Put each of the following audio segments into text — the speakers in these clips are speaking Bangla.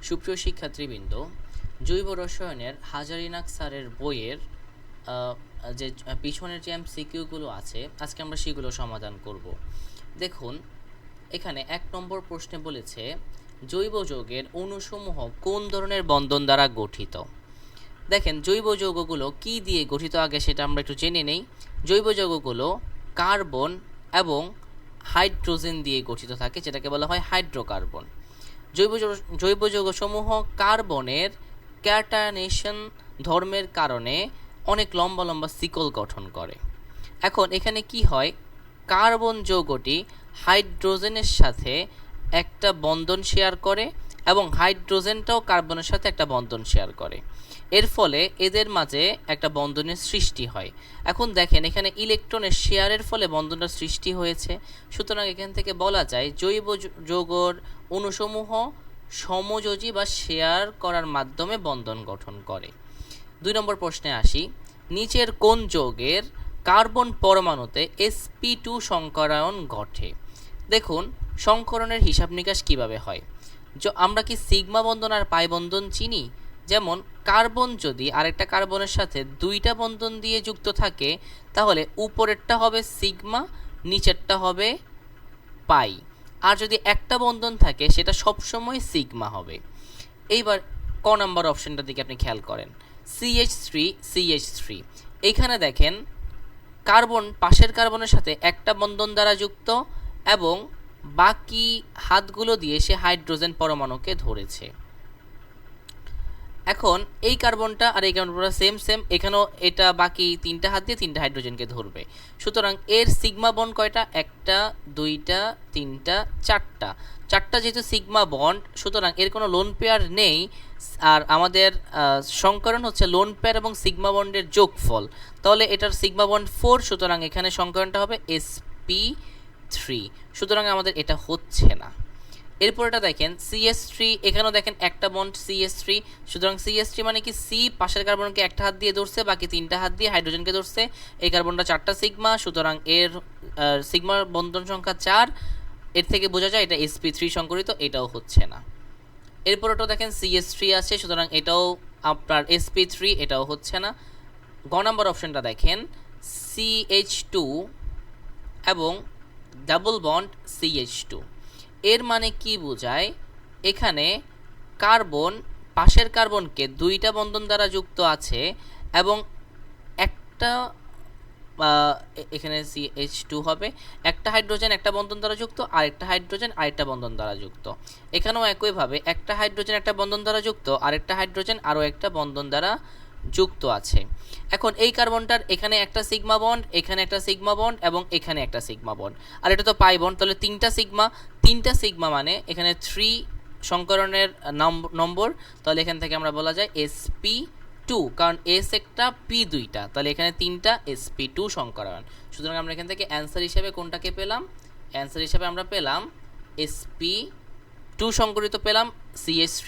সুপ্রিয় শিক্ষার্থীবৃন্দ, জৈব রসায়নের হাজারিনাগ স্যারের বইয়ের যে পিছনের যে এমসিকিউগুলো আছে, আজকে আমরা সেগুলো সমাধান করব। দেখুন, এখানে ১ নম্বর প্রশ্নে বলেছে জৈব যৌগের অণুসমূহ কোন ধরনের বন্ধন দ্বারা গঠিত। দেখেন, জৈব যৌগগুলো কি দিয়ে গঠিত আগে সেটা আমরা একটু জেনে নেই। জৈব যৌগগুলো কার্বন এবং হাইড্রোজেন দিয়ে গঠিত থাকে, যেটাকে বলা হয় হাইড্রোকার্বন। জৈব যৌগসমূহ কার্বনের ক্যাটায়নেশন ধর্মের কারণে অনেক লম্বা লম্বা শিকল গঠন করে। এখন এখানে কি হয়, কার্বন যৌগটি হাইড্রোজেনের সাথে একটা বন্ধন শেয়ার করে এবং হাইড্রোজেনটাও কার্বনের সাথে একটা বন্ধন শেয়ার করে। এর ফলে এদের মাঝে একটা বন্ধনের সৃষ্টি হয়। এখন দেখেন, এখানে ইলেকট্রনের শেয়ারের ফলে বন্ধনটা সৃষ্টি হয়েছে। সুতরাং এখান থেকে বলা যায় জৈব যৌগর অণুসমূহ সমযোজী বা শেয়ার করার মাধ্যমে বন্ধন গঠন করে। ২ নম্বর প্রশ্নে আসি, নিচের কোন যৌগের কার্বন পরমাণুতে sp2 সংকরায়ন ঘটে। দেখুন, সংকরণের হিসাব নিকাশ কিভাবে হয়। আমরা কি সিগমা বন্ধন আর পাই বন্ধন চিনি? যেমন কার্বন যদি আরেকটা কার্বনের সাথে 2টা বন্ধন দিয়ে যুক্ত থাকে, তাহলে উপরেরটা হবে সিগমা, নিচেরটা হবে পাই। আর যদি একটা বন্ধন থাকে সেটা সবসময় সিগমা হবে। এইবার ক নাম্বার অপশনটার দিকে আপনি খেয়াল করেন, CH3 এইখানে দেখেন কার্বন পাশের কার্বনের সাথে একটা বন্ধন দ্বারা যুক্ত এবং বাকি হাতগুলো দিয়ে সে হাইড্রোজেন পরমাণুকে ধরেছে। এখন এই কার্বনটা আর এই কার্বনটা সেম, এখানেও এটা বাকি 3টা হাত দিয়ে 3টা হাইড্রোজেনকে ধরবে। সুতরাং এর সিগমা বন্ড কয়টা? 1টা 2টা 3টা 4টা যেহেতু সিগমা বন্ড, সুতরাং এর কোনো লোন পেয়ার নেই। আর আমাদের সংকরণ হচ্ছে লোন পেয়ার এবং সিগমা বন্ডের যোগফল, তাহলে এটার সিগমা বন্ড 4, সুতরাং এখানে সংকরণটা হবে sp3। সুতরাং আমাদের এটা হচ্ছে না। এরপর এটা দেখেন CH3, এখানেও দেখেন একটা বন্ড CH3, সুতরাং CH3 মানে কি C পাশের কার্বনকে একটা হাত দিয়ে ধরছে, বাকি 3টা হাত দিয়ে হাইড্রোজেনকে ধরছে। এই কার্বনটা 4টা সিগমা, সুতরাং এর সিগমার বন্ধন সংখ্যা 4। এর থেকে বোঝা যায় এটা sp3 সংকরিত, এটাও হচ্ছে না। এরপর ওটা দেখেন CH3 আছে, সুতরাং এটাও আপনার sp3, এটাও হচ্ছে না। গ নাম্বার অপশনটা দেখেন CH2 এবং ডাবল বন্ড CH2, এর মানে কি বোঝায়, এখানে কার্বন পাশের কার্বনকে 2টা বন্ধন দ্বারা যুক্ত আছে এবং একটা এখানে CH2 হবে, একটা হাইড্রোজেন একটা বন্ধন দ্বারা যুক্ত, আরেকটা হাইড্রোজেন আরেকটা বন্ধন দ্বারা যুক্ত। এখানেও একইভাবে একটা হাইড্রোজেন একটা বন্ধন দ্বারা যুক্ত, আরেকটা হাইড্রোজেন আরও একটা বন্ধন দ্বারা যুক্ত আছে। এখন এই কার্বনটার এখানে একটা সিগমা বন্ড, এখানে একটা সিগমা বন্ড এবং এখানে একটা সিগমা বন্ড, আর এটা তো পাই বন্ড, তাহলে 3টা সিগমা মানে এখানে 3 সংকরণের নম্বর, তাহলে এখান থেকে আমরা বলা যায় sp2, কারণ s একটা p 2টা, তাহলে এখানে 3টা sp2 সংকরণ। সুতরাং আমরা এখান থেকে অ্যান্সার হিসেবে কোনটাকে পেলাম? অ্যান্সার হিসেবে আমরা পেলাম sp2 সংকরিত পেলাম CH3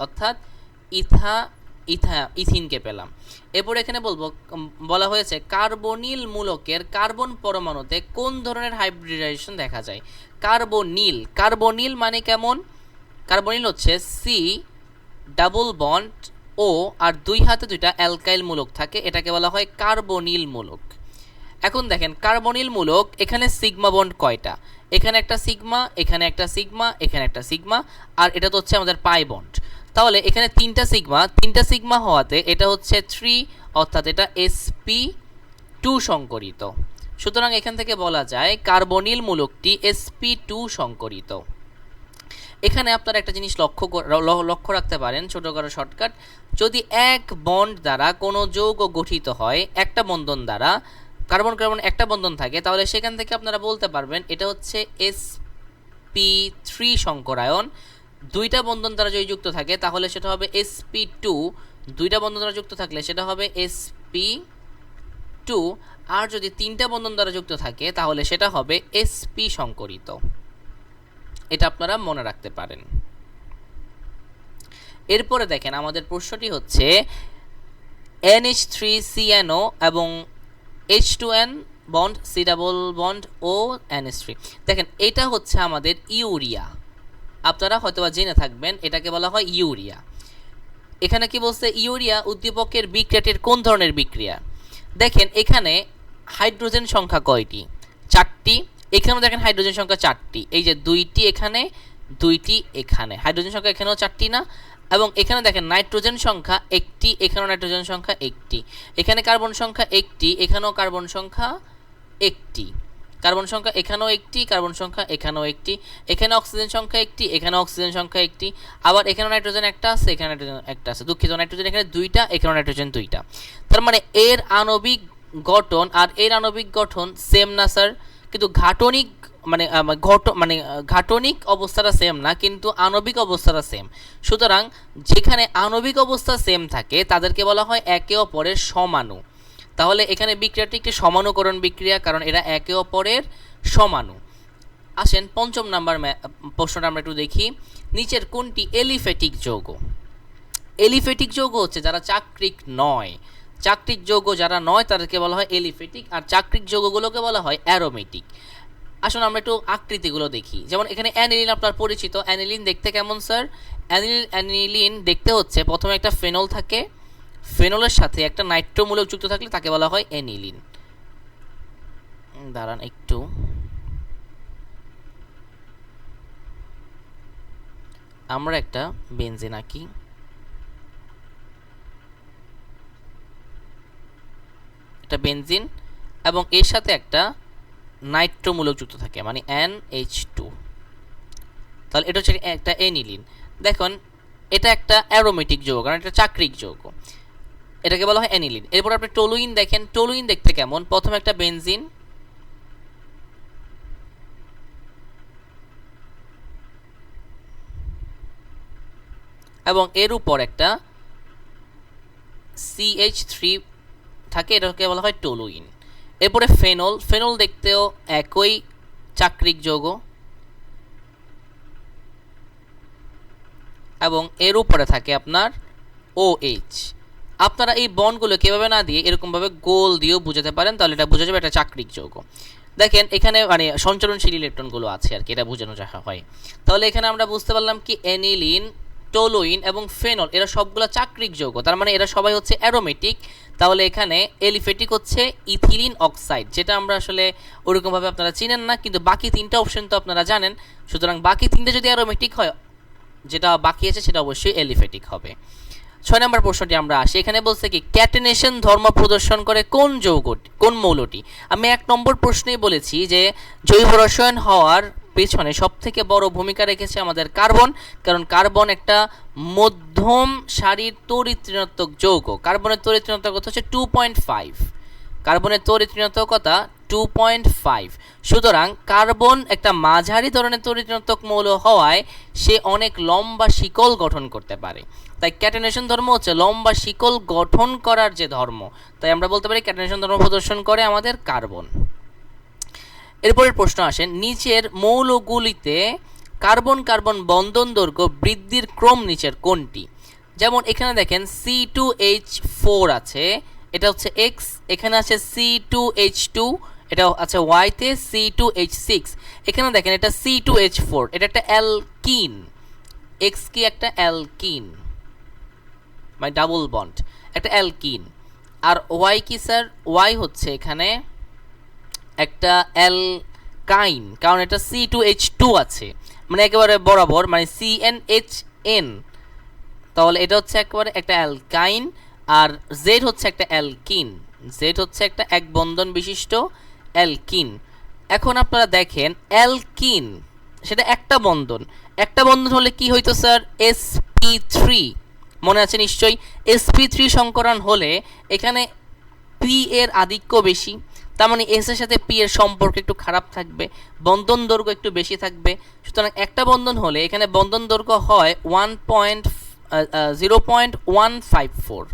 অর্থাৎ ইথিনকে পেলাম। এরপর এখানে বলা হয়েছে কার্বনিল মূলকের কার্বন পরমাণুতে কোন ধরনের হাইব্রিডাইজেশন দেখা যায়। কার্বনিল মানে কেমন? কার্বনিল হচ্ছে C ডাবল বন্ড O আর 2 হাতে 2টা অ্যালকাইল মূলক থাকে, এটাকে বলা হয় কার্বনিল মূলক। এখন দেখেন কার্বনিল মূলক, এখানে সিগমা বন্ড কয়টা? এখানে একটা সিগমা, এখানে একটা সিগমা, এখানে একটা সিগমা, আর এটা তো হচ্ছে আমাদের পাই বন্ড। তাহলে এখানে 3টা সিগমা হওয়াতে এটা হচ্ছে 3, অর্থাৎ এটা sp2 সংকরিত। সুতরাং এখান থেকে বলা যায় কার্বনিল মূলকটি sp2 সংকরিত। এখানে আপনারা একটা জিনিস লক্ষ্য রাখতে পারেন, ছোটখাটো শর্টকাট, যদি এক বন্ড দ্বারা কোনো যৌগ গঠিত হয় একটা বন্ধন দ্বারা, কার্বন কার্বন একটা বন্ধন থাকে, তাহলে সেখান থেকে আপনারা বলতে পারবেন এটা হচ্ছে sp3 সংকরায়ন। 2টা বন্ধন দ্বারা যদি যুক্ত থাকে তাহলে সেটা হবে sp2, 2টা বন্ধন দ্বারা যুক্ত থাকলে সেটা হবে sp2, আর যদি 3টা বন্ধন দ্বারা যুক্ত থাকে তাহলে সেটা হবে sp সংকরিত। এটা আপনারা মনে রাখতে পারেন। এরপরে দেখেন আমাদের প্রশ্নটি হচ্ছে NH3CNO এবং H2N bond C double bond O NH3। দেখেন এটা হচ্ছে আমাদের ইউরিয়া, আপনারা হয়তোবা জেনে থাকবেন, এটাকে বলা হয় ইউরিয়া। এখানে কি বলছে, ইউরিয়া উদ্দীপকের বিক্রিয়াটির কোন ধরনের বিক্রিয়া? দেখেন এখানে হাইড্রোজেন সংখ্যা কয়টি? 4টি। এখানেও দেখেন হাইড্রোজেন সংখ্যা 4টি, এই যে 2টি এখানে, 2টি এখানে, হাইড্রোজেন সংখ্যা এখানেও 4টি না? এবং এখানে দেখেন নাইট্রোজেন সংখ্যা 1টি, এখানেও নাইট্রোজেন সংখ্যা 1টি, এখানে কার্বন সংখ্যা 1টি, এখানেও কার্বন সংখ্যা 1টি, কার্বন সংখ্যা এখানেও 1টি, কার্বন সংখ্যা এখানেও 1টি, এখানে অক্সিজেন সংখ্যা 1টি, এখানে অক্সিজেন সংখ্যা 1টি, আবার এখানে নাইট্রোজেন একটা আছে, এখানে নাইট্রোজেন একটা আছে, দুঃখিত নাইট্রোজেন এখানে 2টা, এখানে নাইট্রোজেন 2টা। তার মানে এর আণবিক গঠন আর এর আণবিক গঠন সেম না স্যার? কিন্তু ঘাটনিক ঘাটনিক অবস্থাটা সেম না, কিন্তু আণবিক অবস্থাটা সেম। সুতরাং যেখানে আণবিক অবস্থা সেম থাকে তাদেরকে বলা হয় একে অপরের সমাণু। তাহলে এখানে বিক্রিয়াটি একটি সমানুকরণ বিক্রিয়া, কারণ এরা একে অপরের সমাণু। আসেন 5ম নাম্বার প্রশ্নটা আমরা একটু দেখি। নিচের কোনটি এলিফ্যাটিক যৌগ? এলিফ্যাটিক যৌগ হচ্ছে যারা চাক্রিক নয়। চাক্রিক যৌগ যারা নয় তাদেরকে বলা হয় এলিফ্যাটিক, আর চাক্রিক যৌগগুলোকে বলা হয় অ্যারোমেটিক। আসুন আমরা একটু আকৃতিগুলো দেখি। যেমন এখানে অ্যানিলিন আপনার পরিচিত। অ্যানিলিন দেখতে কেমন স্যার? অ্যানিলিন দেখতে হচ্ছে প্রথমে একটা ফেনল থাকে, ফেনলের সাথে একটা নাইট্রোমূলক যুক্ত থাকলে তাকে বলা হয় অ্যানিলিন। দাঁড়ান একটু, আমরা একটা বেনজিন আঁকি। এটা বেনজিন এবং এর সাথে একটা নাইট্রোমূলক যুক্ত থাকে, মানে NH2। তাহলে এটা হচ্ছে একটা অ্যানিলিন। দেখুন এটা একটা অ্যারোমেটিক যৌগ, কারণ এটা চাক্রিক যৌগ, এটাকে বলা হয় অ্যানিলিন। এরপর আপনি টলুইন দেখেন। টলুইন দেখতে কেমন? প্রথমে একটা বেনজিন, এবং এর উপর একটা CH3 থাকে, এটাকে বলা হয় টলুইন। এরপরে ফেনল। ফেনল দেখতেও একই চাক্রিক যৌগ, এবং এর উপরে থাকে আপনার OH। আপনারা এই বন্ডগুলো কিভাবে না দিয়ে এরকমভাবে গোল দিয়েও বুঝাতে পারেন, তাহলে এটা বোঝা যাবে এটা চাক্রিক যৌগ। দেখেন এখানে মানে সঞ্চরণশীল ইলেকট্রনগুলো আছে আর কি, এটা বোঝানো যাওয়া হয়। তাহলে এখানে আমরা বুঝতে পারলাম কি অ্যানিলিন, টলুইন এবং ফেনল এরা সবগুলো চাক্রিক যৌগ, তার মানে এরা সবাই হচ্ছে অ্যারোমেটিক। তাহলে এখানে এলিফ্যাটিক হচ্ছে ইথিলিন অক্সাইড, যেটা আমরা আসলে ওরকমভাবে আপনারা চিনেন না, কিন্তু বাকি 3টা অপশন তো আপনারা জানেন। সুতরাং বাকি 3টে যদি অ্যারোমেটিক হয়, যেটা বাকি আছে সেটা অবশ্যই এলিফ্যাটিক হবে। 6 নম্বর প্রশ্নটি আমরা আসি। এখানে বলছে কি ক্যাটেনেশন ধর্ম প্রদর্শন করে কোন যৌগটি, কোন মৌলটি? আমি 1 নম্বর প্রশ্নেই বলেছি যে জৈব রসায়ন হওয়ার পেছনে সবথেকে বড় ভূমিকা রেখেছে আমাদের কার্বন, কারণ কার্বন একটা মধ্যম সারির তড়িৎ ঋণাত্মক যৌগ। কার্বনের তড়িৎ ঋণাত্মকতা হচ্ছে 2.5, কার্বনের তড়িৎ ঋণাত্মকতা 2.5। সুতরাং কার্বন একটা মাঝারি ধরনের তড়িৎ ঋণাত্মক মৌল হওয়ায় সে অনেক লম্বা শিকল গঠন করতে পারে। তাই ক্যাটেনেশন ধর্ম হচ্ছে লম্বা শিকল গঠন করার যে ধর্ম, তাই আমরা বলতে পারি ক্যাটেনেশন ধর্ম প্রদর্শন করে আমাদের কার্বন। এরপরের প্রশ্ন আসেন, নিচের মৌলগুলিতে কার্বন কার্বন বন্ধন দৈর্ঘ্য বৃদ্ধির ক্রম নিচের কোনটি? যেমন এখানে দেখেন C2H4 আছে, এটা হচ্ছে X, এখানে আছে C2H2, এটা আছে Y তে, C2H6, এখানে দেখেন এটা C2H4, এটা একটা অ্যালকিন। X কি? একটা অ্যালকিন, মানে ডাবল বন্ড, একটা অ্যালকিন। আর Y কি স্যার? Y হচ্ছে এখানে একটা অ্যালকাইন, কারণ এটা C2H2 আছে, মানে একেবারে বরাবর, মানে CnHn। তাহলে এটা হচ্ছে একেবারে একটা অ্যালকাইন। আর Z হচ্ছে একটা অ্যালকিন, Z হচ্ছে একটা এক বন্ধন বিশিষ্ট অ্যালকিন। এখন আপনারা দেখেন অ্যালকিন সেটা একটা বন্ধন, একটা বন্ধন হলে কি হইতো স্যার? sp3, মনে আছে নিশ্চয়ই। sp3 সংকরণ হলে এখানে p এর আধিক্য বেশি, তার মানে S এর সাথে P এর সম্পর্ক একটু খারাপ থাকবে, বন্ধন দৈর্ঘ্য একটু বেশি থাকবে। সুতরাং একটা বন্ধন হলে এখানে বন্ধন দৈর্ঘ্য হয় 0.154,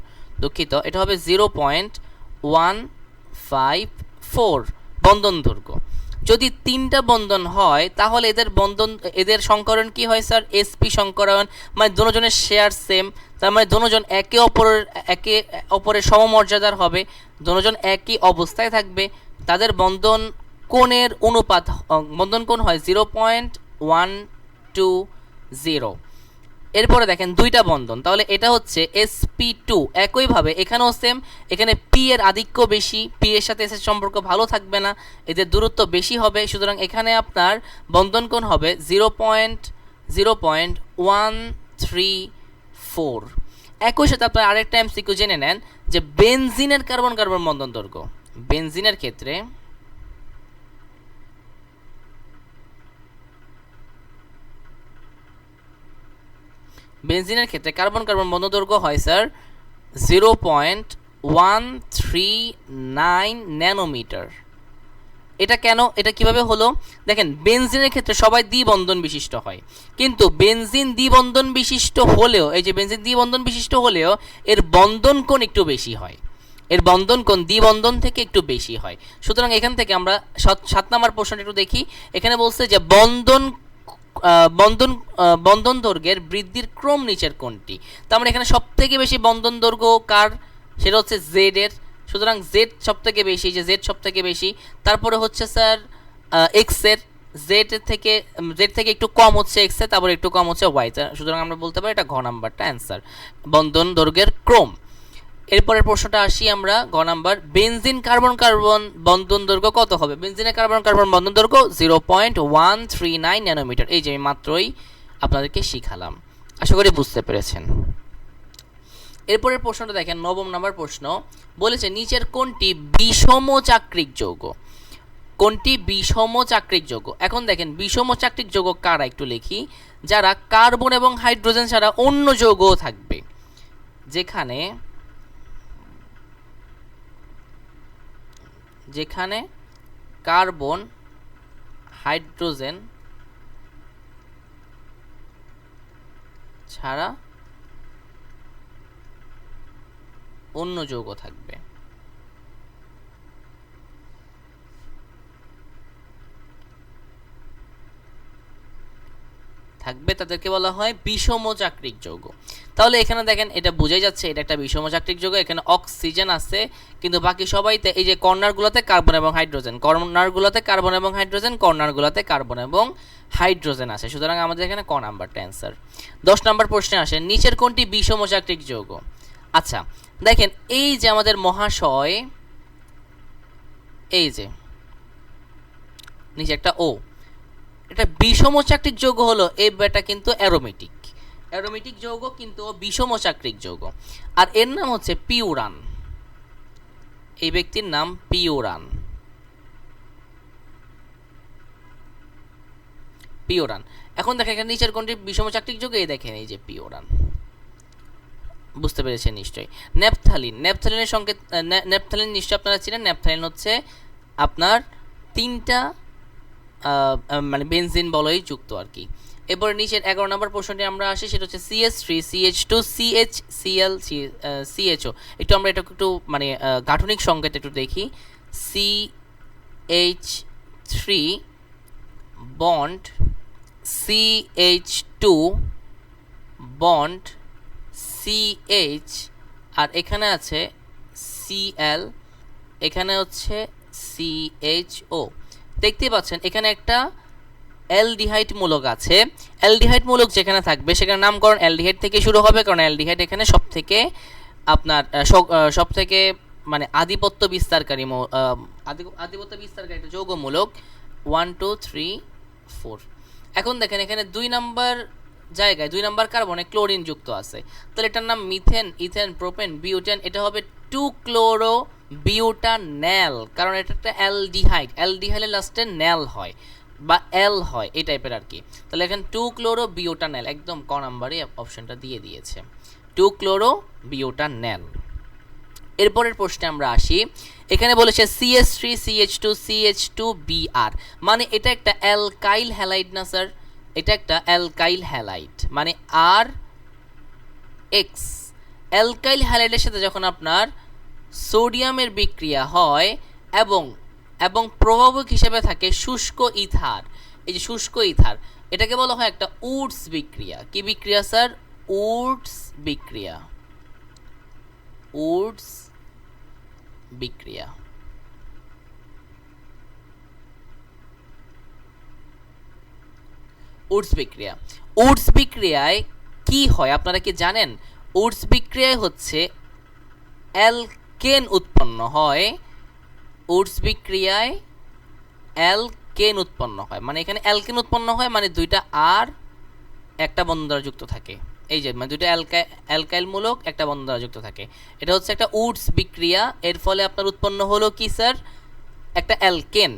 দুঃখিত, এটা হবে 0.154 বন্ধন দৈর্ঘ্য। যদি 3টা বন্ধন হয় তাহলে এদের সংকরণ কি হয় স্যার? sp সংকরণ, মানে দুজনের শেয়ার সেম, তার মানে দুজন একে অপরের সমমর্যাদার হবে, দুজন একই অবস্থায় থাকবে, তাদের বন্ধন কোণের অনুপাত, বন্ধন কোণ হয় 0.123 0। এরপরে দেখেন দুইটা বন্ধন, তাহলে এটা হচ্ছে sp2। একইভাবে এখানেও সেম, এখানে p এর আধিক্য বেশি, p এর সাথে s এর সম্পর্ক ভালো থাকবে না, এদের দূরত্ব বেশি হবে, সুতরাং এখানে আপনার বন্ধন কোণ হবে 0.0134। একই সাথে আপনার আরেকটা এমসিকিউ জেনে নেন যে বেনজিনের কার্বন কার্বন বন্ধন দৈর্ঘ্য। বেনজিনের ক্ষেত্রে কার্বন কার্বন বন্ধন দৈর্ঘ্য হয় স্যার 0.139 ন্যানোমিটার। এটা কেন, এটা কিভাবে হলো দেখেন, বেনজিনের ক্ষেত্রে সবাই দ্বিবন্ধন বিশিষ্ট হয়, কিন্তু বেনজিন দ্বিবন্ধন বিশিষ্ট হলেও, এই যে বেনজিন দ্বিবন্ধন বিশিষ্ট হলেও এর বন্ধন কোণ একটু বেশি হয়, এর বন্ধন কোণ দ্বিবন্ধন থেকে একটু বেশি হয়। সুতরাং এখান থেকে আমরা 7 নম্বর প্রশ্নটা একটু দেখি। এখানে বলছে যে বন্ধন দৈর্ঘ্যের বৃদ্ধির ক্রম নিচের কোনটি। তার মানে এখানে সবথেকে বেশি বন্ধন দৈর্ঘ্য কার, সেটা হচ্ছে জেড এর। সুতরাং জেড সবথেকে বেশি, যে জেড সবথেকে বেশি। তারপরে হচ্ছে স্যার এক্স এর, জেড থেকে একটু কম হচ্ছে এক্স এর, তারপরে একটু কম হচ্ছে ওয়াই। সুতরাং আমরা বলতে পারি এটা ঘ নাম্বারটা অ্যান্সার, বন্ধন দৈর্ঘ্যের ক্রম। এরপরের প্রশ্নটা আসি আমরা, গ নাম্বার, বেনজিন কার্বন কার্বন বন্ধন দৈর্ঘ্য কত হবে? বেনজিনের কার্বন কার্বন বন্ধন দৈর্ঘ্য 0.139 ন্যানোমিটার। এই যে আমি মাত্রই আপনাদেরকে শিখালাম, আশা করি বুঝতে পেরেছেন। এরপরের প্রশ্নটা দেখেন, 9 নম্বর প্রশ্ন বলেছে নিচের কোনটি বিষম চাক্রিক যৌগ? কোনটি বিষম চাক্রিক যৌগ? এখন দেখেন বিষম চাক্রিক যৌগ কারা একটু লিখি, যারা কার্বন এবং হাইড্রোজেন ছাড়া অন্য যৌগও থাকবে। যেখানে কার্বন হাইড্রোজেন ছাড়া অন্য যৌগ থাকবে। তাদেরকে বলা হয় বিষম চাক্রিক যৌগ। তাহলে এখানে দেখেন এটা বোঝাই যাচ্ছে এটা একটা বিষম চাক্রিক যৌগ। এখানে অক্সিজেন আছে, কিন্তু বাকি সবাইতে এই যে কর্নারগুলোতে কার্বন এবং হাইড্রোজেন, কর্নারগুলোতে কার্বন এবং হাইড্রোজেন, কর্নারগুলোতে কার্বন এবং হাইড্রোজেন আছে। সুতরাং আমাদের এখানে ক নাম্বারটা অ্যান্সার। 10 নম্বর প্রশ্নে আসে নিচের কোনটি বিষম চাক্রিক যৌগ? আচ্ছা দেখেন, এই যে আমাদের মহাশয়, এই যে নিচে একটা ও, এটা বিষম চাক্রিক যৌগ হলো, এই বেটা কিন্তু অ্যারোমেটিক যৌগ, কিন্তু বিষম চাক্রিক যৌগ। আর এর নাম হচ্ছে পিউরান, এই ব্যক্তির নাম পিউরান। এখন দেখেন এখানে নিচের কোনটি বিষম চাক্রিক যৌগ, এই দেখেন এই যে পিউরান। বুঝতে পেরেছেন নিশ্চয়ই। ন্যাপথালিনের সংকেত, ন্যাপথালিন নিশ্চয়ই আপনারা চিনেন। ন্যাপথালিন হচ্ছে আপনার 3টা মানে বেনজিন বলয় যুক্ত আর কি। এরপরে নিচের 11 নম্বর প্রশ্নটি আমরা আসি, সেটা হচ্ছে CH3 CH2 CHCl CHO। একটু আমরা এটা একটু মানে গাঠনিক সংকেত একটু দেখি। CH3 bond CH2 bond CH, আর এখানে আছে Cl, এখানে হচ্ছে CHO। দেখতেই পাচ্ছেন এখানে একটা অ্যালডিহাইড মূলক আছে। অ্যালডিহাইড মূলক যেখানে থাকবে সেখানে নামকরণ অ্যালডিহাইড থেকে শুরু হবে, কারণ অ্যালডিহাইড এখানে সবথেকে আপনার সবথেকে মানে আধিপত্য বিস্তারকারী একটা যৌগমূলক। 1 2 3 4। এখন দেখেন এখানে 2 নাম্বার জায়গায় 2 নাম্বার কার্বনে ক্লোরিন যুক্ত আছে, তাহলে এটার নাম মিথেন, ইথেন, প্রোপেন, বিউটেন। এটা হবে 2 ক্লোরো বিউটানেল, কারণ এটা একটা অ্যালডিহাইডের লাস্টে নেল হয় বা এল হয়, এই টাইপের আর কি। তাহলে এখানে 2 ক্লোরো বিউটানেল, একদম ক নাম্বারে অপশনটা দিয়ে দিয়েছে, 2 ক্লোরো বিউটানেল। এরপরের প্রশ্নে আমরা আসি, এখানে বলেছে CH3 CH2 CH2Br, মানে এটা একটা অ্যালকাইল হ্যালাইড না স্যার? এটা একটা অ্যালকাইল হ্যালাইড, মানে আর এক্স। অ্যালকাইল হ্যালাইডের সাথে যখন আপনার সোডিয়ামের বিক্রিয়া হয় এবং প্রভাবক হিসেবে থাকে শুষ্ক ইথার, এই যে শুষ্ক ইথার, এটাকে বলা হয় একটা উডস বিক্রিয়া। কি বিক্রিয়া স্যার? উডস বিক্রিয়া। উডস বিক্রিয়া। উডস বিক্রিয়া। উডস বিক্রিয়ায় কি হয় আপনারা কি জানেন? উডস বিক্রিয়ায় হচ্ছে অ্যালকেন উৎপন্ন হয়। উডস বিক্রিয়ায় অ্যালকেন উৎপন্ন হয়, মানে এখানে অ্যালকেন উৎপন্ন হয় মানে দুইটা আর একটা বন্ধন দ্বারা যুক্ত থাকে। এই যে মানে দুইটা অ্যালকাইল মূলক একটা বন্ধন দ্বারা যুক্ত থাকে। এটা হচ্ছে একটা উডস বিক্রিয়া। এর ফলে আপনার উৎপন্ন হলো কি স্যার? একটা অ্যালকেন।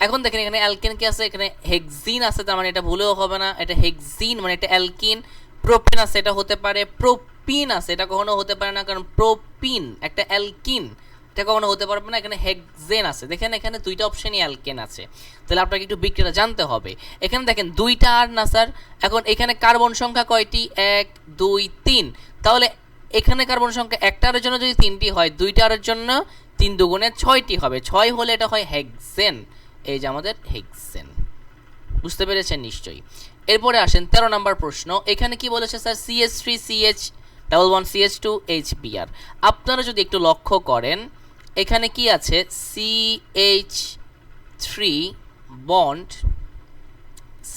এখন দেখেন এখানে অ্যালকেন কি আছে? এখানে হেক্সিন আছে, তার মানে এটা ভুলেও হবে না, এটা হেক্সিন মানে এটা অ্যালকিন। প্রোপেন আছে, এটা হতে পারে। প্রোপিন আছে, এটা কখনো হতে পারে না, কারণ প্রোপিন একটা অ্যালকিন, এটা কখনো হতে পারবে না। এখানে হেক্সেন আছে, দেখেন এখানে দুইটা অপশনই অ্যালকেন আছে। তাহলে আপনাকে একটু বিক্রিয়াটা জানতে হবে। এখানে দেখেন দুইটা আর না স্যার, এখন এখানে কার্বন সংখ্যা কয়টি? 1 2 3। তাহলে এখানে কার্বন সংখ্যা একটা আরের জন্য যদি 3টি হয়, দুইটা আরের জন্য 3 দুগুণে 6টি হবে। 6 হলে এটা হয় হেক্সেন। এই যে আমাদের হেক্সেন। বুঝতে পেরেছেন নিশ্চয়ই। এরপরে আসেন 13 নম্বর প্রশ্ন। এখানে কি বলেছে স্যার? CH3CH11CH2HBr। আপনারা যদি একটু লক্ষ্য করেন এখানে কি আছে? CH3 bond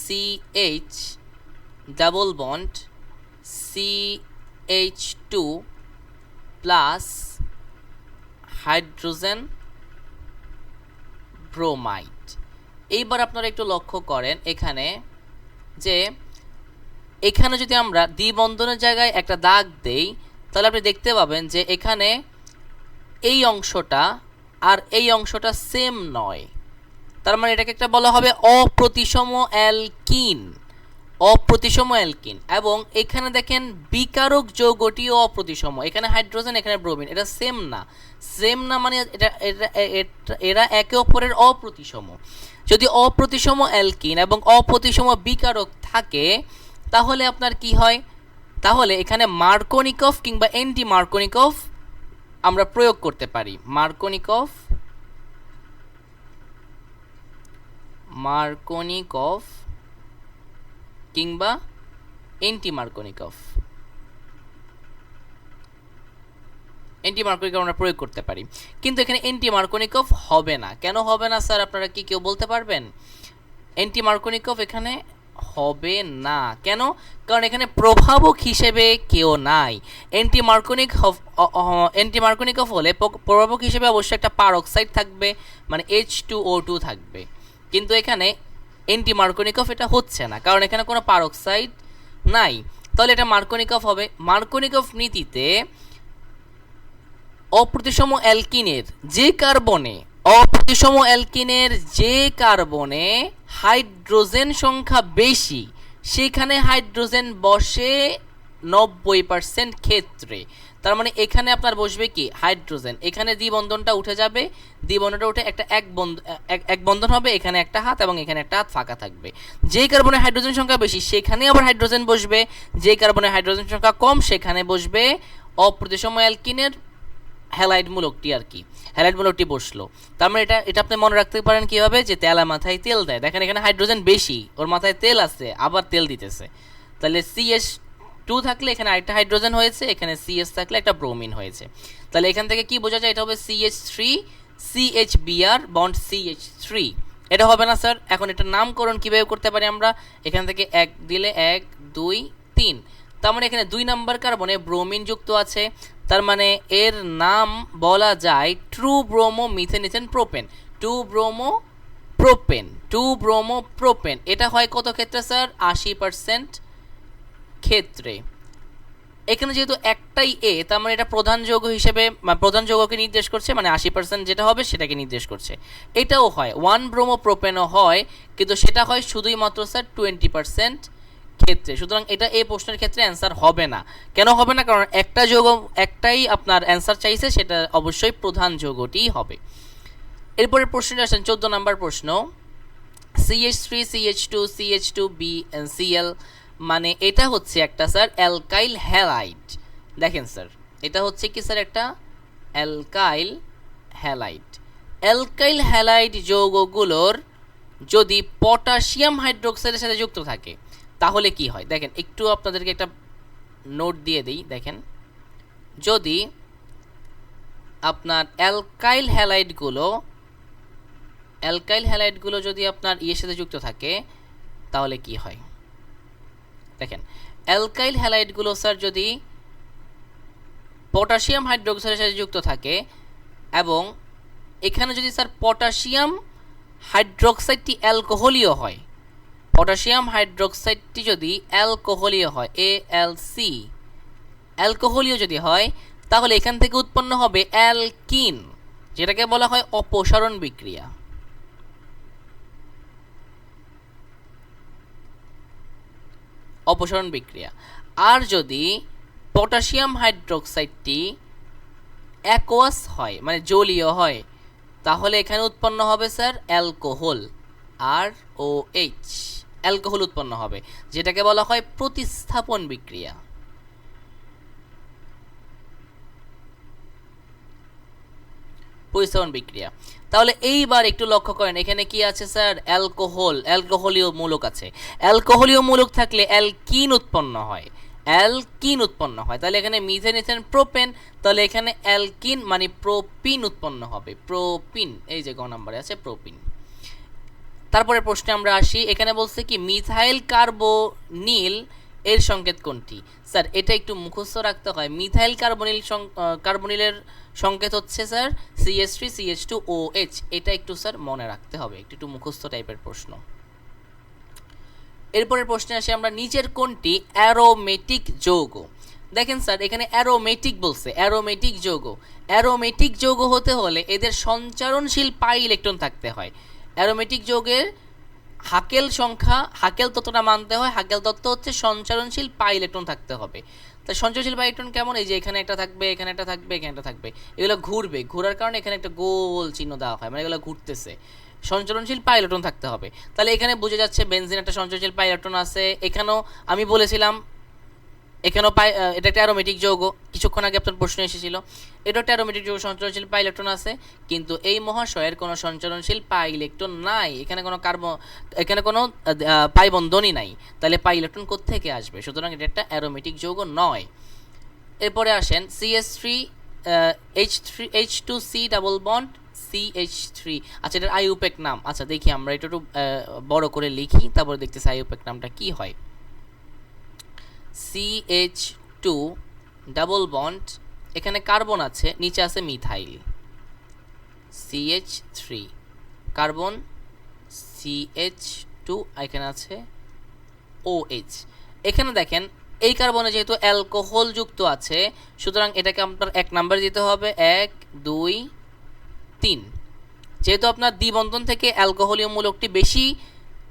CH double bond CH2 plus hydrogen bromide. এইবার আপনারা একটু লক্ষ্য করেন এখানে যে এখানে যদি আমরা দ্বিবন্ধনের জায়গায় একটা দাগ দেই, তাহলে আপনি দেখতে পাবেন যে এখানে এই অংশটা আর এই অংশটা সেম নয়। তার মানে এটাকে একটা বলা হবে অপ্রতিসম অ্যালকিন। অপ্রতিসম অ্যালকিন। এবং এখানে দেখেন বিকারক যৌগটিও অপ্রতিসম, এখানে হাইড্রোজেন এখানে ব্রোমিন, এটা সেম না। সেম না মানে এরা একে অপরের অপ্রতিসম। যদি অপ্রতিসম অ্যালকিন এবং অপ্রতিসম বিকারক থাকে তাহলে আপনার কি হয়? তাহলে এখানে মার্কোনিকভ কিংবা অ্যান্টি মার্কোনিকভ আমরা প্রয়োগ করতে পারি। মার্কোনিকভ কিংবা অ্যান্টি মার্কোনিকভ আমরা প্রয়োগ করতে পারি। কিন্তু এখানে অ্যান্টি মার্কোনিকভ হবে না। কেন হবে না স্যার? আপনারা কি কেউ বলতে পারবেন? অ্যান্টি মার্কোনিকভ এখানে হবে না কেন? কারণ এখানে প্রভাবক হিসেবে কেউ নাই। অ্যান্টি মার্কোনিকভ হলে প্রভাবক হিসেবে অবশ্যই একটা পারক্সাইড থাকবে, মানে H2O2 থাকবে। কিন্তু এখানে অ্যান্টি মার্কোনিকভ এটা হচ্ছে না, কারণ এখানে কোনো পারক্সাইড নাই। তাহলে এটা মার্কোনিকভ হবে। মার্কোনিকভ নীতিতে অপ্রতিসম অ্যালকিনের যে কার্বনে হাইড্রোজেন সংখ্যা বেশি সেখানে হাইড্রোজেন বসে 90% ক্ষেত্রে। তার মানে এখানে আপনার বসবে কি? হাইড্রোজেন। এখানে দ্বিবন্ধনটা উঠে যাবে, দ্বিবন্ধনটা উঠে একটা এক বন্ধন হবে, এখানে একটা হাত এবং এখানে একটা হাত ফাঁকা থাকবে। যে কার্বনে হাইড্রোজেন সংখ্যা বেশি সেখানে আবার হাইড্রোজেন বসবে, যে কার্বনে হাইড্রোজেন সংখ্যা কম সেখানে বসবে অপ্রতিসম অ্যালকিনের হ্যালাইড মূলকটি আর কি। হ্যালাইড মূলকটি বসলো। তার মানে এটা আপনি মনে রাখতে পারেন কিভাবে? যে তেলা মাথায় তেল দেয়। দেখেন এখানে হাইড্রোজেন বেশি, ওর মাথায় তেল আছে, আবার তেল দিতেছে। তাহলে CH2 থাকলে এখানে আরেকটা হাইড্রোজেন হয়েছে, এখানে CH থাকলে একটা ব্রোমিন হয়েছে। তাহলে এখান থেকে কি বোঝা যায়? এটা হবে CH3 CHBr বন্ড CH3। এটা হবে না স্যার। এখন এটা নামকরণ কিভাবে করতে পারি আমরা? এখান থেকে 1 দিলে 1 2 3। তার মানে এখানে 2 নাম্বার কার্বনে ব্রোমিন যুক্ত আছে, তার মানে এর নাম বলা যায় true bromo methane propane. 2 bromo propane. এটা হয় কত ক্ষেত্রে স্যার? 80% ক্ষেত্রে। এখানে যেহেতু একটাই এ, তার মানে এটা প্রধান যৌগ হিসেবে প্রধান যৌগকে নির্দেশ করছে, মানে 80% যেটা হবে সেটাকে নির্দেশ করছে। এটাও হয় 1 ব্রোমো প্রোপেনও হয়, কিন্তু সেটা হয় শুধুই মাত্র স্যার 20% ক্ষেত্রে। সুতরাং এটা এই প্রশ্নের ক্ষেত্রে অ্যান্সার হবে না। কেন হবে না? কারণ একটাই আপনার অ্যান্সার চাইছে, সেটা অবশ্যই প্রধান যৌগটিই হবে। এরপরে প্রশ্নটা আসেন 14 নম্বর প্রশ্ন। CH3 CH2 CH2BCl মানে এটা হচ্ছে একটা স্যার অ্যালকাইল হ্যালাইড। দেখেন স্যার এটা হচ্ছে কি স্যার? একটা অ্যালকাইল হ্যালাইড যৌগগুলোর যদি পটাশিয়াম হাইড্রোক্সাইডের সাথে যুক্ত থাকে তাহলে কি হয়? দেখেন একটু আপনাদেরকে একটা নোট দিয়ে দিই। দেখেন যদি আপনার অ্যালকাইল হ্যালাইডগুলো যদি আপনার ইয়ের সাথে যুক্ত থাকে তাহলে কি হয়? দেখেন অ্যালকাইল হ্যালাইডগুলো স্যার যদি পটাশিয়াম হাইড্রোক্সাইডের সাথে যুক্ত থাকে এবং এখানে যদি স্যার পটাশিয়াম হাইড্রোক্সাইডটি অ্যালকোহলীয় হয়, পটাশিয়াম হাইড্রোক্সাইডটি যদি অ্যালকোহলীয় হয় AlC অ্যালকোহলীয় যদি হয়, তাহলে এখান থেকে উৎপন্ন হবে অ্যালকিন, যেটাকে বলা হয় অপসারণ বিক্রিয়া। অপসারণ বিক্রিয়া। আর যদি পটাশিয়াম হাইড্রোক্সাইডটি অ্যাকোয়াস হয় মানে জলীয় হয়, তাহলে এখানে উৎপন্ন হবে স্যার অ্যালকোহল ROH, অ্যালকোহল উৎপন্ন হবে, যেটাকে বলা হয় প্রতিস্থাপন বিক্রিয়া। প্রতিস্থাপন বিক্রিয়া। তাহলে এইবার একটু লক্ষ্য করেন এখানে কি আছে স্যার, অ্যালকোহল, অ্যালকোহলীয় মূলক আছে। অ্যালকোহলীয় মূলক থাকলে অ্যালকিন উৎপন্ন হয়, অ্যালকিন উৎপন্ন হয়। তাহলে এখানে মিথেন ইথেন প্রোপেন, তাহলে এখানে অ্যালকিন মানে প্রোপিন উৎপন্ন হবে, প্রোপিন। এই যে গ নম্বরে আছে প্রোপিন। তারপরে প্রশ্নে আমরা আসি, এখানে বলছে কি মিথাইল কার্বনিল এর সংকেত কোনটি? স্যার এটা একটু মুখস্থ রাখতে হয়। মিথাইল কার্বনিলের সংকেত হচ্ছে স্যার CH3CH2OH। এটা একটু স্যার মনে রাখতে হবে, একটু মুখস্থ টাইপের প্রশ্ন। এরপরের প্রশ্নে আসি আমরা, নিচের কোনটি অ্যারোমেটিক যৌগ? দেখেন স্যার এখানে অ্যারোমেটিক বলছে, অ্যারোমেটিক যৌগ। অ্যারোমেটিক যৌগ হতে হলে এদের সঞ্চারণশীল পাই ইলেকট্রন থাকতে হয়। অ্যারোমেটিক যৌগের হাকেল সংখ্যা, হাকেল তত্ত্বটা মানতে হয়। হাকেল তত্ত্ব হচ্ছে সঞ্চারণশীল পাই ইলেকট্রন থাকতে হবে। তাই সঞ্চারণশীল পাই ইলেকট্রন কেমন? এই যে এখানে একটা থাকবে, এখানে একটা থাকবে, এখানে একটা থাকবে, এগুলো ঘুরবে। ঘোরার কারণে এখানে একটা গোল চিহ্ন দেওয়া হয়, মানে এগুলো ঘুরতেছে। সঞ্চারণশীল পাই ইলেকট্রন থাকতে হবে। তাহলে এখানে বোঝা যাচ্ছে বেনজিন একটা সঞ্চারণশীল পাই ইলেকট্রন আছে। এখানেও আমি বলেছিলাম এখানেও এটা একটা অ্যারোমেটিক যৌগ, কিছুক্ষণ আগে আপনার প্রশ্ন এসেছিল। এটা একটা অ্যারোমেটিক যৌগ, সঞ্চারণশীল পাই ইলেকট্রন আছে, কিন্তু এই মহাশয়ের কোনো সঞ্চারণশীল পাই ইলেকট্রন নাই। এখানে কোনো পাই বন্ধনই নাই, তাহলে পাই ইলেকট্রন কোত্থেকে আসবে? সুতরাং এটা একটা অ্যারোমেটিক যৌগ নয়। এরপরে আসেন H2C ডাবল বন্ড CH3। আচ্ছা এটার আইউপেক নাম, আচ্ছা দেখি আমরা এটা একটু বড় করে লিখি, তারপরে দেখতেছি আইউপেক নামটা কি হয়। CH2 ডাবল বন্ড, এখানে কার্বন আছে, নিচে আছে মিথাইল, CH3 কার্বন, CH2 এখানে আছে OH। এখানে দেখেন এই কার্বনে যেহেতু অ্যালকোহল যুক্ত আছে, সুতরাং এটাকে আপনার 1 নাম্বার দিতে হবে, 1 2 3। যেহেতু আপনার দ্বিবন্ধন থেকে অ্যালকোহলীয় মূলকটি বেশি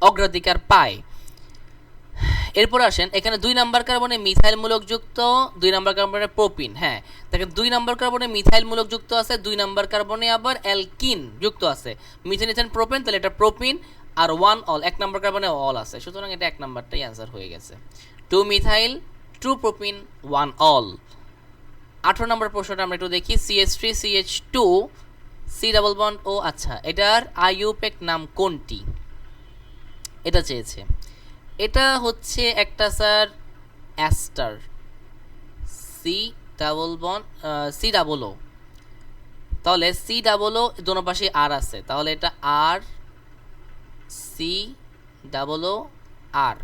অগ্রাধিকার পায়। এরপর আসেন এখানে 2 নাম্বার কার্বনে মিথাইল মূলক যুক্ত, 2 নাম্বার কার্বনে প্রোপিন। হ্যাঁ দেখেন 2 নাম্বার কার্বনে মিথাইল মূলক যুক্ত আছে, 2 নাম্বার কার্বনে আবার অ্যালকিন যুক্ত আছে, মিথেন ইথেন প্রোপেন, তাহলে এটা প্রোপিন। আর 1 অল, 1 নাম্বার কার্বনে অল আছে, সুতরাং এটা 1 নাম্বারটাই অ্যান্সার হয়ে গেছে। 2 মিথাইল 2 প্রোপিন 1 অল। 18 নম্বর প্রশ্নটা আমরা একটু দেখি, CH3CH2 C ডাবল বন্ড ও। আচ্ছা এটার আইউপেক নাম কোনটি? এটা চেয়েছে। এটা হচ্ছে একটা স্যার ester, C double bond C double O. তাহলে সি ডাবল ও দোনো পাশে আর আছে, তাহলে এটা আর সি ডাবল ও আর,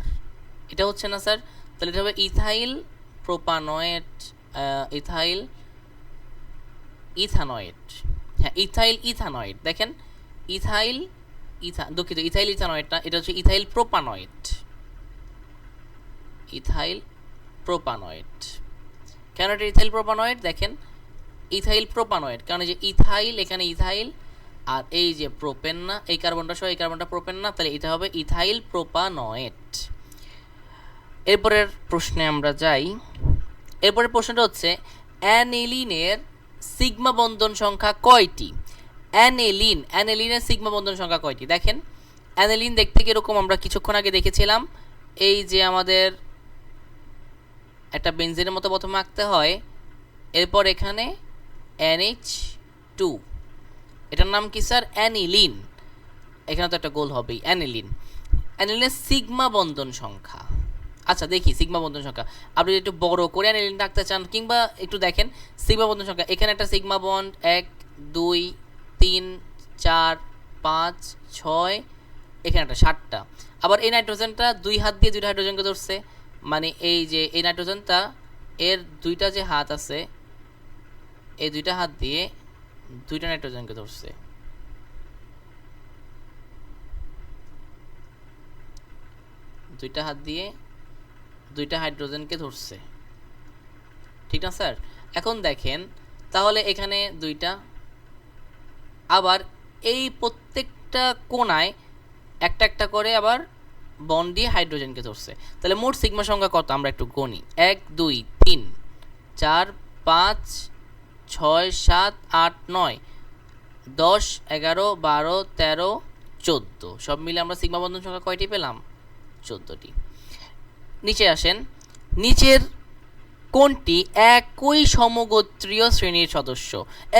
এটা হচ্ছে না স্যার। তাহলে এটা হবে ইথাইল প্রোপানয়েড, ইথাইল ইথানয়েড। হ্যাঁ ইথাইল ইথানয়েড। দেখেন ইথাইল দুঃখিত, ইথাইল ইথানয়েডটা, এটা হচ্ছে ইথাইল প্রোপানয়েড, ইথাইল প্রোপানয়েড। কেন এটা ইথাইল প্রোপানয়েড? দেখেন ইথাইল প্রোপানয়েড কারণ এই যে ইথাইল, এখানে ইথাইল, আর এই যে প্রোপেন না, এই কার্বনটা সহ এই কার্বনটা প্রোপেন না, তাহলে এটা হবে ইথাইল প্রোপানয়েড। এরপরের প্রশ্নে আমরা যাই। এরপরের প্রশ্নটা হচ্ছে অ্যানিলিনের সিগমা বন্ধন সংখ্যা কয়টি? অ্যানিলিনের সিগমা বন্ধন সংখ্যা কয়টি? দেখেন অ্যানিলিন দেখতে কিরকম আমরা কিছুক্ষণ আগে দেখেছিলাম। এই যে আমাদের একটা বেনজিনের মতো প্রথমে আঁকতে হয়, এরপর এখানে NH2, এটার নাম কি স্যার? অ্যানিলিন। এখানে তো একটা গোল হবেই, অ্যানিলিন। অ্যানিলিনের সিগমা বন্ধন সংখ্যা, আচ্ছা দেখি সিগমা বন্ধন সংখ্যা। আপনি একটু বড় করে অ্যানিলিন আঁকতে চান কিংবা একটু দেখেন সিগমা বন্ধন সংখ্যা। এখানে একটা সিগমা বন্ড 1 2 3 4 5 6, এখানে একটা 7টা। আবার এই নাইট্রোজেনটা 2 হাত দিয়ে 2টা হাইড্রোজেনকে ধরছে, মানে এই যে এই নাইট্রোজেনটা এর দুইটা যে হাত আছে, এই দুইটা হাত দিয়ে দুইটা নাইট্রোজেনকে ধরছে, দুইটা হাত দিয়ে দুইটা হাইড্রোজেনকে ধরছে, ঠিক না স্যার? এখন দেখেন তাহলে এখানে দুইটা, আবার এই প্রত্যেকটা কোণায় একটা একটা করে আবার বন্ড দিয়ে হাইড্রোজেনকে ধরছে। তাহলে মোট সিগমা সংখ্যা কত আমরা একটু গণি। 1 2 3 4 5 6 7 8 9 10 11 12 13 14, সব মিলে আমরা সিগমা বন্ধন সংখ্যা কয়টি পেলাম? 14টি। নিচে আসেন, নিচের কোনটি একই সমগোত্রীয় শ্রেণীর সদস্য?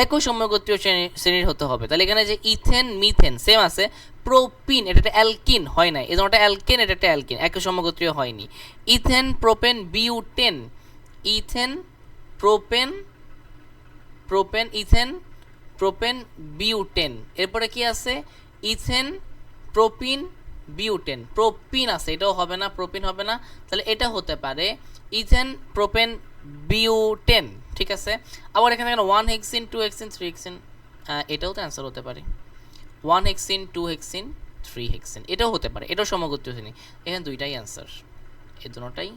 একই সমগোত্রীয় শ্রেণীর হতে হবে। তাহলে এখানে যে ইথেন মিথেন সেম আছে, প্রোপিন এটা একটা অ্যালকিন হয় নাই, এজন্য একটা অ্যালকেন, এটা একটা অ্যালকিন, একই সমগোত্রীয় হয়নি। Ethane propane butane, ethane propane propane ethane propane butane, এরপরে কি আছে? ইথেন প্রোপিন বিউটেন, প্রোপিন আছে, এটাও হবে না, প্রোপিন হবে না, তাহলে এটা হতে পারে ইথেন প্রোপেন বিউটেন, ঠিক আছে। আবার এখানে 1 হেক্সিন 2 হেক্সিন 3 হেক্সিন, এটাও তো অ্যান্সার হতে পারে, 1 হেক্সিন 2 হেক্সিন 3 হেক্সিন, এটাও হতে পারে, এটাও সমগোত্রীয় শ্রেণী। এখানে দুইটাই অ্যান্সার, এই দুটোটাই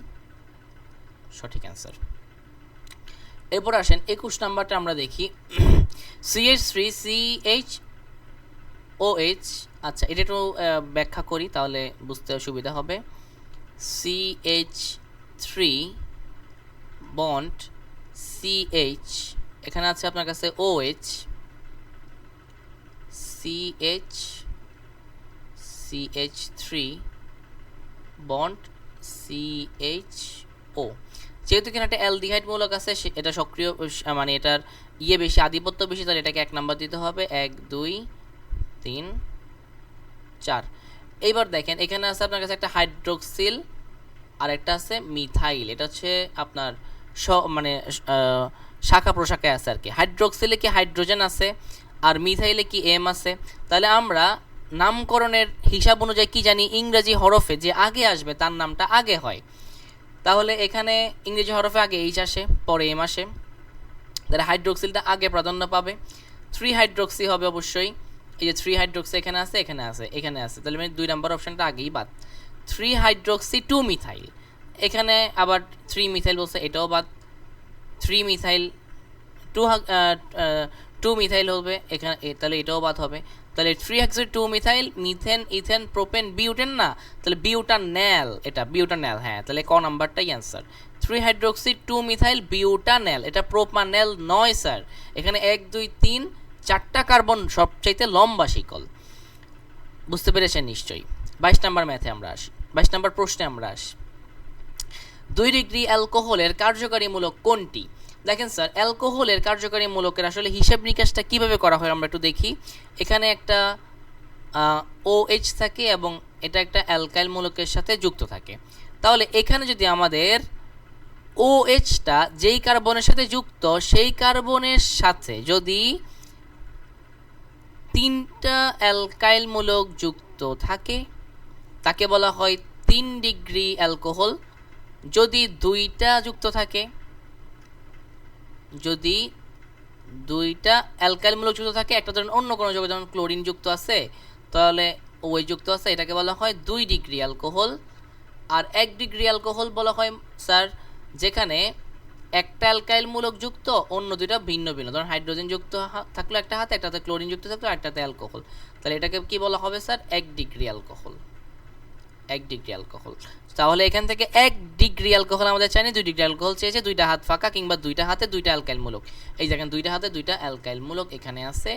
সঠিক অ্যান্সার। এরপর আসেন 21 নাম্বারটা আমরা দেখি। CH3CHOH, আচ্ছা এটা একটু ব্যাখ্যা করি তাহলে বুঝতে সুবিধা হবে। CH3 বন্ড CH, এখানে আছে আপনার কাছে OH, CH3 বন্ড CHO। যেহেতু এখানে একটা অ্যালডিহাইড মূলক আছে, এটা সক্রিয় মানে এটার বেশি, আধিপত্য বেশি, তাহলে এটাকে 1 নাম্বার দিতে হবে। 1 2 3 4। এইবার দেখেন এখানে আছে আপনার কাছে একটা হাইড্রোক্সিল আর একটা আছে মিথাইল, এটা হচ্ছে আপনার মানে শাখা প্রশাখায় আছে আর কি। হাইড্রোক্সিলে কি হাইড্রোজেন আছে আর মিথাইলে কি এম আছে। তাহলে আমরা নামকরণের হিসাব অনুযায়ী কি জানি, ইংরেজি হরফে যে আগে আসবে তার নামটা আগে হয়। তাহলে এখানে ইংরেজি হরফে আগে এইচ আসে, পরে এম আসে, তাহলে হাইড্রোক্সিলটা আগে প্রাধান্য পাবে। 3 হাইড্রোক্সি হবে অবশ্যই, এই যে 3 হাইড্রোক্সি এখানে আছে, এখানে আছে, এখানে আছে, তাহলে মানে 2 নাম্বার অপশনটা আগেই বাদ। 3 হাইড্রোক্সি 2 মিথাইল, এখানে আবার 3 মিথাইল বলছে, এটাও বাদ। 3 মিথাইল 2 মিথাইল হবে এখানে, তাহলে এটাও বাদ হবে। তাহলে 3 হেক্সি 2 methyl, methane ethane propane butane, না তাহলে বিউটানেল, এটা বিউটানেল, হ্যাঁ তাহলে ক নাম্বারটাই অ্যান্সার। 3 হাইড্রোক্সি 2 মিথাইল বিউটানেল, এটা প্রোপানেল নয় স্যার। এখানে 1 2 3 4টা কার্বন, সবচাইতে লম্বা শিকল। বুঝতে পেরেছেন নিশ্চয়ই। 22 নাম্বার ম্যাথে আমরা আসি, 22 নাম্বার প্রশ্নে আমরা আসি। 2 ডিগ্রি অ্যালকোহলের কার্যকারী মূলক কোনটি? দেখেন স্যার, অ্যালকোহলের কার্যকারী মূলকের আসলে হিসাব নিকাশটা কীভাবে করা হয় আমরা একটু দেখি। এখানে একটা OH থাকে এবং এটা একটা অ্যালকাইল মূলকের সাথে যুক্ত থাকে। তাহলে এখানে যদি আমাদের OHটা যেই কার্বনের সাথে যুক্ত, সেই কার্বনের সাথে যদি 3টা অ্যালকাইল মূলক যুক্ত থাকে তাকে বলা হয় 3 ডিগ্রি অ্যালকোহল। যদি 2টা যুক্ত থাকে, যদি 2টা অ্যালকাইল মূলক যুক্ত থাকে, একটা ধরুন অন্য কোনো যৌগ যেমন ক্লোরিন যুক্ত আছে, তাহলে ওই যুক্ত আছে, এটাকে বলা হয় 2 ডিগ্রি অ্যালকোহল। আর 1 ডিগ্রি অ্যালকোহল বলা হয় স্যার যেখানে একটা অ্যালকাইল মূলক যুক্ত, অন্য দুইটা ভিন্ন ভিন্ন, ধরুন হাইড্রোজেন যুক্ত থাকলো একটা হাতে, একটাতে ক্লোরিন যুক্ত থাকলো, একটাতে অ্যালকোহল, তাহলে এটাকে কি বলা হবে sir? 1 degree alcohol. 1 degree alcohol. তাহলে এখান থেকে 1 ডিগ্রি অ্যালকোহল আমাদের চাইনি, 2 ডিগ্রি অ্যালকোহল চেয়েছে, 2টা হাত ফাঁকা কিংবা 2টা হাতে 2টা অ্যালকাইল মূলক। এই দেখেন 2টা হাতে 2টা অ্যালকাইল মূলক এখানে আছে,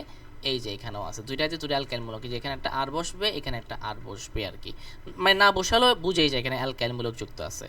এই যে এখানেও আছে, 2টা হাতে 2টা অ্যালকাইল মূলক, এই যে এখানে একটা আর বসবে, এখানে একটা আর বসবে আর কি, মানে না বসালেও বুঝেই যায় এখানে অ্যালকাইল মূলক যুক্ত আছে।